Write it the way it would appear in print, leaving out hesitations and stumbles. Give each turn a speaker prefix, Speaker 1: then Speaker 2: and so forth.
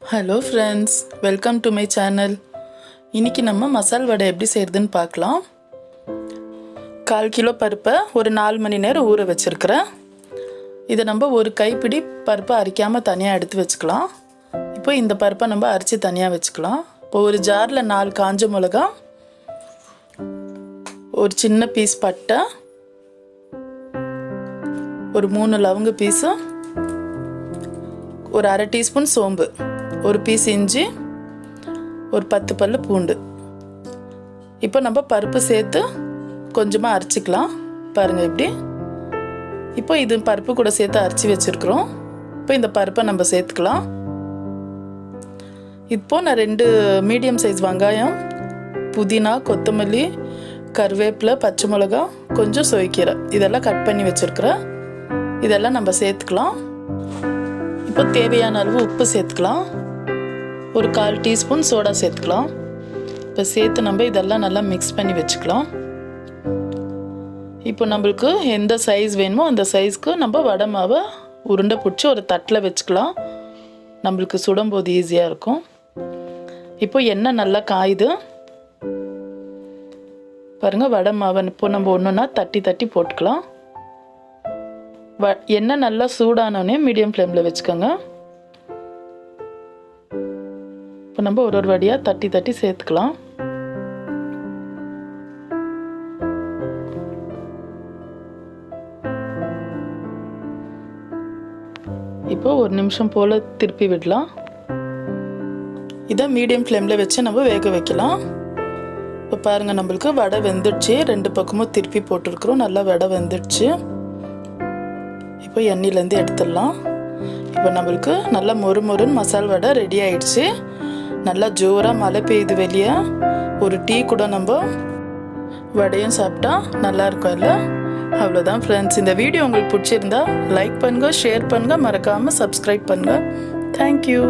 Speaker 1: Hello friends, welcome to my channel. இன்றைக்கி நம்ம மசால் வடை எப்படி செய்கிறதுன்னு பார்க்கலாம். 1/4 கிலோ பருப்பை ஒரு 4 மணி நேரம் ஊற வச்சுருக்கிறேன். இதை நம்ம ஒரு கைப்பிடி பருப்பை அரைக்காமல் தனியாக எடுத்து வச்சுக்கலாம். இப்போ இந்த பருப்பை நம்ம அரைச்சி தனியாக வச்சுக்கலாம். இப்போ ஒரு ஜாரில் 4 காஞ்ச மிளகா, ஒரு சின்ன பீஸ் பட்டை, ஒரு 3 லவங்க பீஸு, ஒரு 1/2 டீஸ்பூன் சோம்பு, ஒரு பீஸ் இஞ்சி, ஒரு 10 பல்லு பூண்டு. இப்போ நம்ம பருப்பு சேர்த்து கொஞ்சமாக அரைச்சிக்கலாம். பாருங்கள் இப்படி. இப்போ இது பருப்பு கூட சேர்த்து அரைச்சி வச்சுருக்குறோம். இப்போ இந்த பருப்பை நம்ம சேர்த்துக்கலாம். இப்போது நான் 2 மீடியம் சைஸ் வெங்காயம், புதினா, கொத்தமல்லி, கருவேப்பிலை, பச்சை மிளகா, கொஞ்சம் சுவைக்கீரை இதெல்லாம் கட் பண்ணி வச்சுருக்குறேன். இதெல்லாம் நம்ம சேர்த்துக்கலாம். இப்போ தேவையான அளவு உப்பு சேர்த்துக்கலாம். ஒரு 1/4 டீஸ்பூன் சோடா சேர்த்துக்கலாம். இப்போ சேர்த்து நம்ம இதெல்லாம் நல்லா மிக்ஸ் பண்ணி வச்சுக்கலாம். இப்போ நம்மளுக்கு எந்த சைஸ் வேணுமோ அந்த சைஸ்க்கு நம்ம வடை மாவை உருண்டை பிடிச்சி ஒரு தட்டில் வச்சுக்கலாம். நம்மளுக்கு சுடும்போது ஈஸியாக இருக்கும். இப்போ எண்ணெய் நல்லா காயுது பாருங்கள். வடை மாவை இப்போ நம்ம ஒன்றுன்னா தட்டி தட்டி போட்டுக்கலாம். எண்ணெய் நல்லா சூடானோடனே மீடியம் ஃப்ளேமில் வச்சுக்கோங்க. இப்போ நம்ம ஒரு வடியாக தட்டி தட்டி சேர்த்துக்கலாம். இப்போ ஒரு நிமிஷம் போல் திருப்பி விடலாம். இதை மீடியம் ஃப்ளேமில் வச்சு நம்ம வேக வைக்கலாம். இப்போ பாருங்கள், நம்மளுக்கு வடை வெந்துடுச்சு. 2 பக்கமும் திருப்பி போட்டிருக்கிறோம். நல்லா வடை வெந்துடுச்சு. இப்போ எண்ணெயிலேருந்து எடுத்துடலாம். இப்போ நம்மளுக்கு நல்லா மொறுன்னு மசால் வடை ரெடி ஆயிடுச்சு. நல்லா ஜோராக மழை பெய்யுது வெளியே. ஒரு டீ கூட நம்ம வடையும் சாப்பிட்டா நல்லாயிருக்கும் இல்லை? அவ்வளோதான் ஃப்ரெண்ட்ஸ். இந்த வீடியோ உங்களுக்கு பிடிச்சிருந்தா லைக் பண்ணுங்கள், ஷேர் பண்ணுங்கள், மறக்காமல் சப்ஸ்கிரைப் பண்ணுங்கள். தேங்க்யூ.